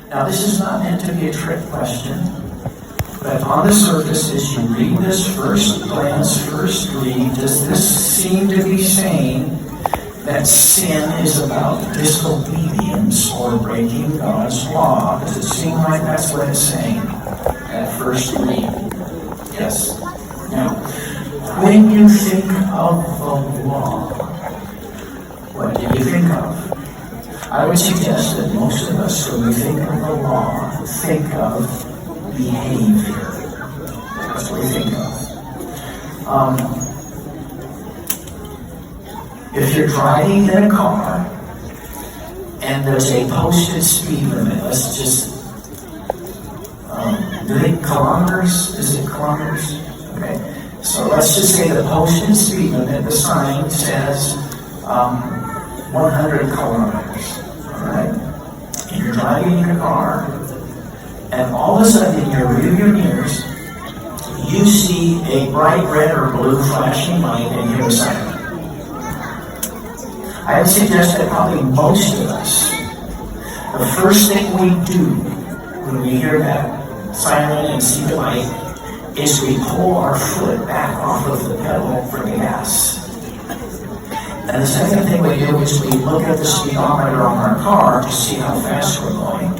Now, this is not meant to be a trick question, but on the surface, as you read this first glance, first read, does this seem to be saying that sin is about disobedience or breaking God's law? Does it seem like that's what it's saying at first read? Yes. Now, when you think of the law, what do you think of? I would suggest that most of us, when we think of the law, think of behavior. That's what we think of. If you're driving in a car and there's a posted speed limit, let's just, kilometers? Is it kilometers? Okay. So let's just say the posted speed limit, the sign says 100 kilometers. Alright? And you're driving in a car, and all of a sudden in your rearview mirrors, you see a bright red or blue flashing light and hear a siren. I would suggest that probably most of us, the first thing we do when we hear that siren and see the light is we pull our foot back off of the pedal for gas. And the second thing we do is we look at the speedometer on our car to see how fast we're going.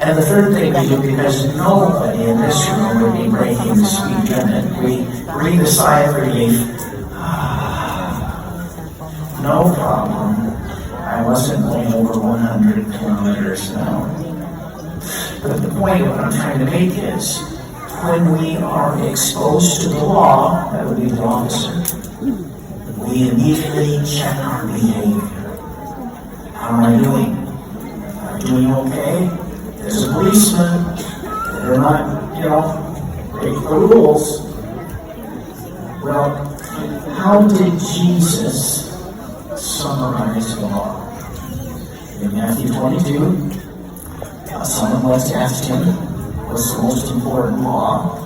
And the third thing we do, because nobody in this room would be breaking the speed limit, we breathe a sigh of relief. No problem. I wasn't going over 100 kilometers an hour. But the point of what I'm trying to make is, when we are exposed to the law, that would be the officer, we immediately check our behavior. How am I doing? Am I doing okay? There's a policeman. They're not, break the rules. Well, how did Jesus summarize the law? In Matthew 22, someone once asked him, what's the most important law?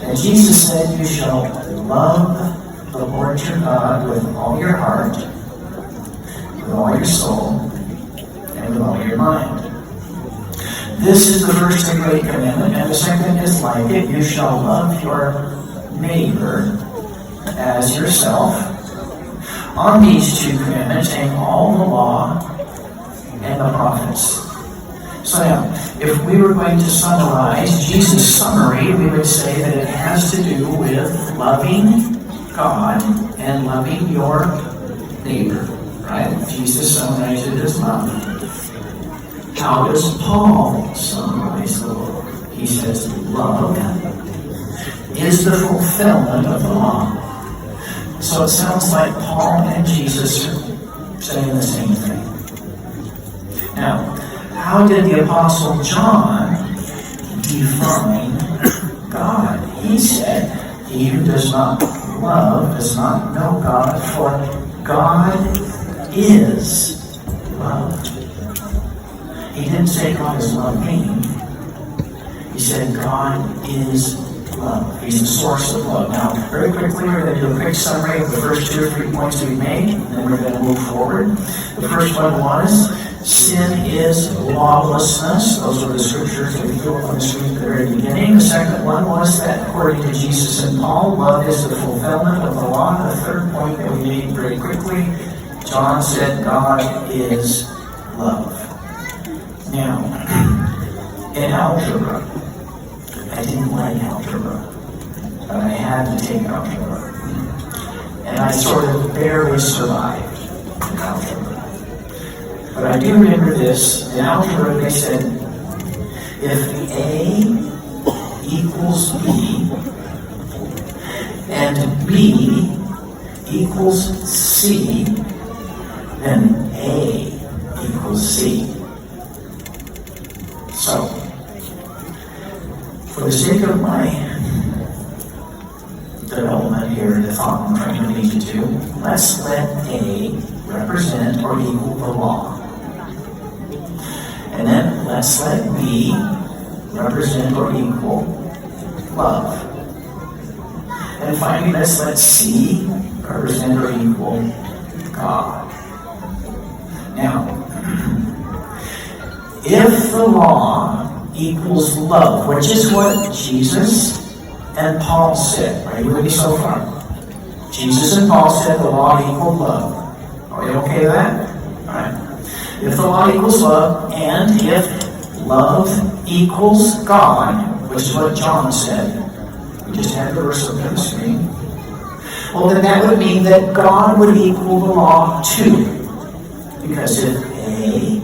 And Jesus said, you shall love the Lord your God with all your heart, with all your soul, and with all your mind. This is the first and great commandment, and the second is like it. You shall love your neighbor as yourself. On these two commandments hang all the law and the prophets. So now, if we were going to summarize Jesus' summary, we would say that it has to do with loving God and loving your neighbor, right? Jesus summarized it as love. How does Paul summarize the law? He says love is the fulfillment of the law. So it sounds like Paul and Jesus are saying the same thing. Now, how did the Apostle John define God? He said, he who does not love does not know God, for God is love. He didn't say God is loving. He said God is love. He's the source of love. Now, very quickly, we're going to do a quick summary of the first 2 or 3 points we made, and then we're going to move forward. The first one was, sin is lawlessness. Those were the scriptures that we threw up on the screen at the very beginning. The second one was that, according to Jesus and Paul, love is the fulfillment of the law. The third point that we made very quickly, John said God is love. Now, in algebra, I didn't like algebra, but I had to take algebra. And I sort of barely survived in algebra. But I do remember this. In algebra, they said, if A equals B, and B equals C, then A equals C. So, for the sake of my development here, the thought I'm trying to lead you to, let's let A represent or equal the law. And then let's let B represent or equal love. And finally, let's let C represent or equal God. Now, if the law equals love, which is what Jesus and Paul said. Are you with me so far? Jesus and Paul said the law equals love. Are you okay with that? All right. If the law equals love, and if love equals God, which is what John said, we just had the verse up on the screen, well, then that would mean that God would equal the law too. Because if A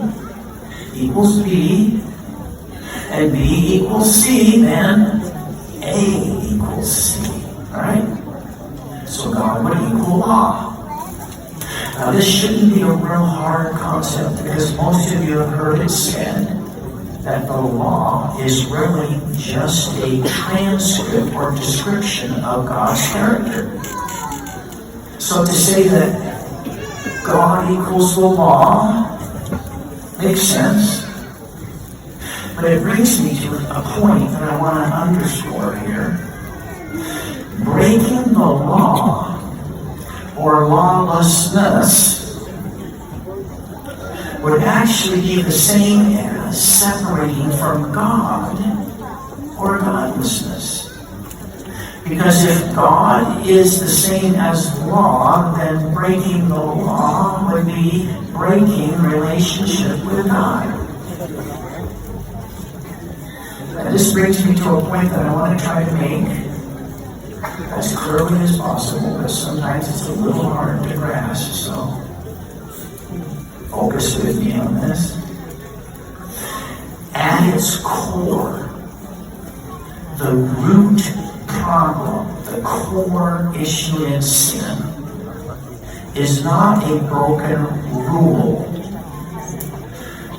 equals B, and B equals C, then A equals C. Alright? So God would equal law. Now this shouldn't be a real hard concept, because most of you have heard it said that the law is really just a transcript or description of God's character. So to say that God equals the law makes sense, but it brings me to a point that I want to underscore here. Breaking the law or lawlessness would actually be the same as separating from God or godlessness. Because if God is the same as law, then breaking the law would be breaking relationship with God. And this brings me to a point that I want to try to make as clearly as possible, because sometimes it's a little hard to grasp, so focus with me on this. At its core, the root problem, the core issue in sin, is not a broken rule.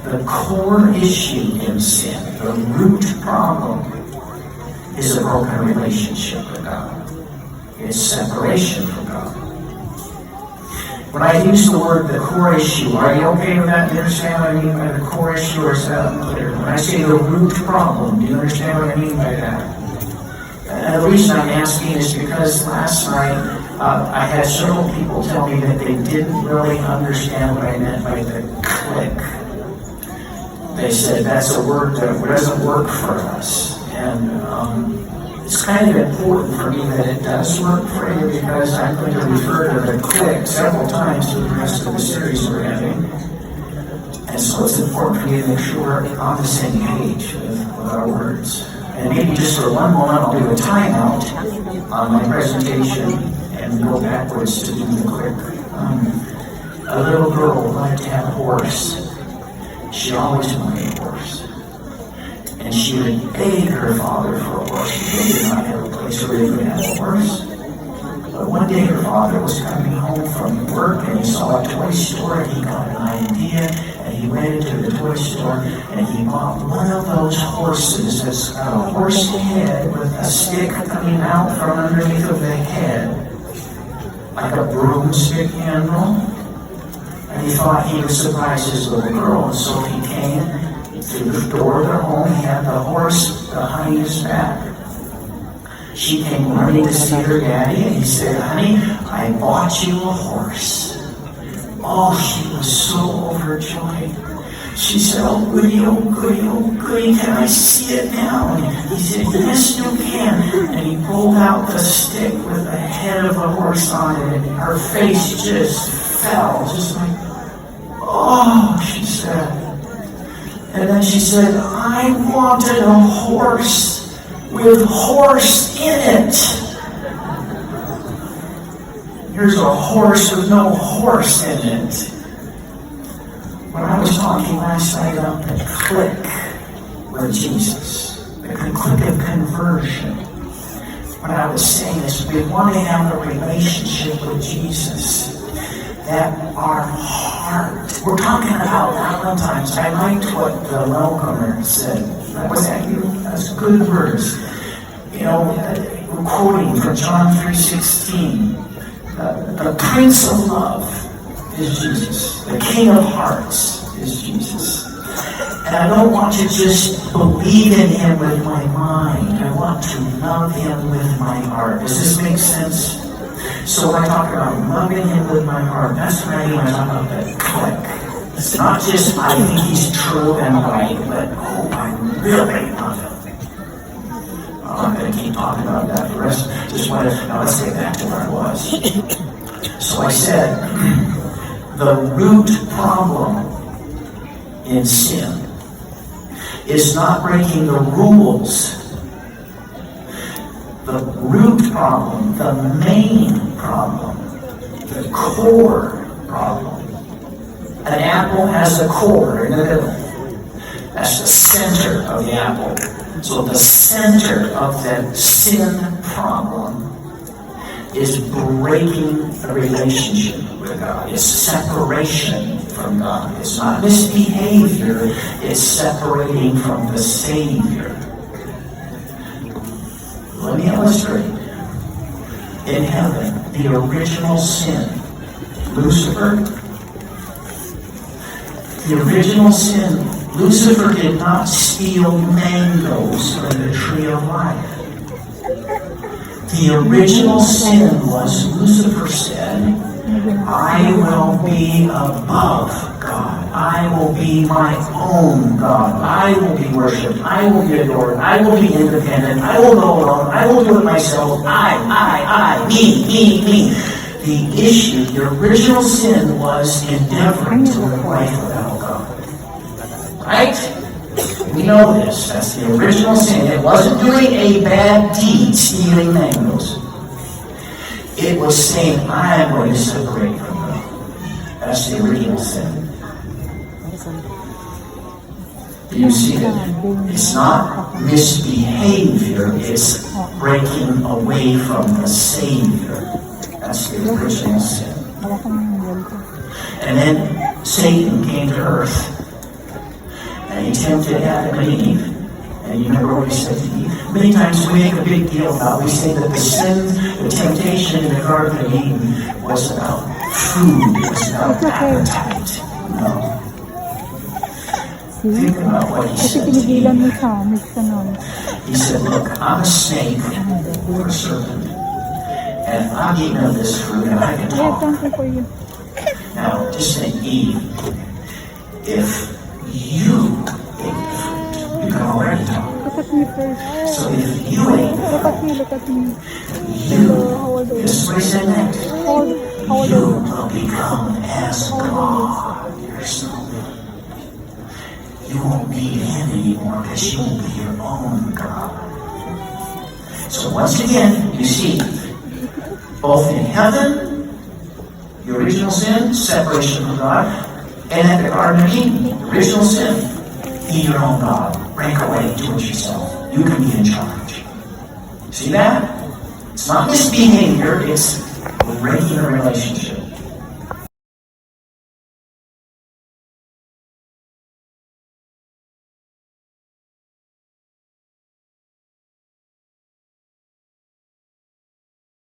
The core issue in sin, the root problem, is a broken relationship with God. It's separation from God. When I use the word the core issue, are you okay with that? Do you understand what I mean by the core issue, or is that unclear? When I say the root problem, do you understand what I mean by that? And the reason I'm asking is because last night I had several people tell me that they didn't really understand what I meant by the click. They said that's a word that doesn't work for us. And it's kind of important for me that it does work for you, because I'm going to refer to the click several times through the rest of the series we're having. And so it's important for you to make sure we're on the same page with our words. And maybe just for one moment I'll do a timeout on my presentation and go backwards to do the click. A little girl wanted to have a horse. She always wanted a horse. And she would beg her father for a horse. They did not have a place where they could have a horse. But one day her father was coming home from work, and he saw a toy store, and he got an idea, and he went into the toy store, and he bought one of those horses that's got a horse head with a stick coming out from underneath of the head, like a broomstick handle. And he thought he would surprise his little girl, and so he came through the door of their home. He had the horse behind his back. She came running to see her daddy, and he said, "Honey, I bought you a horse." Oh, she was so overjoyed. She said, "Oh, goody, oh, goody, oh, goody, can I see it now?" And he said, "Yes, you can." And he pulled out the stick with the head of the horse on it, and her face just fell, just like, "Oh," she said. And then she said, "I wanted a horse with horse in it." Here's a horse with no horse in it. When I was talking last night about the click with Jesus, the click of conversion, what I was saying is we want to have a relationship with Jesus that our heart, we're talking about Valentine's. I liked what the welcomer said. Was that you? That's good words. You know, we're quoting from John 3:16. The Prince of Love is Jesus. The King of Hearts is Jesus. And I don't want to just believe in Him with my mind. I want to love Him with my heart. Does this make sense? So when I talk about loving Him with my heart, that's what I mean when I talk about that click. It's not just, I think he's true and right, but, oh, I really love him. I'm going to keep talking about that for the rest. Now let's get back to where I was. So I said, the root problem in sin is not breaking the rules. The root problem, the main problem, the core problem. An apple has a core in the middle. That's the center of the apple. So the center of the sin problem is breaking the relationship with God. It's separation from God. It's not misbehavior. It's separating from the Savior. Let me illustrate. In heaven, the original sin, Lucifer, the original sin, Lucifer did not steal mangoes from the tree of life. The original sin was Lucifer said, I will be above God. I will be my own God. I will be worshipped. I will be adored. I will be independent. I will go alone. I will do it myself. I, me. The issue, the original sin was endeavoring to live life without God. Right? We know this. That's the original sin. It wasn't doing a bad deed, stealing mangoes. It was saying, I am going to separate from God. That's the original sin. Do you see that? It's not misbehavior. It's breaking away from the Savior. That's the original sin. And then Satan came to earth. And he tempted Adam and Eve. And you remember what he said to Eve? Many times we make a big deal about, we say that the sin, the temptation in the Garden of Eden was about food, it was about appetite. No. Think about what he said to Eve. He said, look, I'm a snake or a serpent. And I'm eating of this fruit and I can talk. Now, just think, Eve, if you ate the fruit, you can already talk. So if you ate the fruit, this is what he said next. You will become as God yourself. You won't need him anymore because you will be your own God. So once again, you see, both in heaven, the original sin, separation from God, and at the Garden of Eden, original sin, be your own God. Break away, do it yourself. You can be in charge. See that? It's not misbehavior, it's breaking a relationship.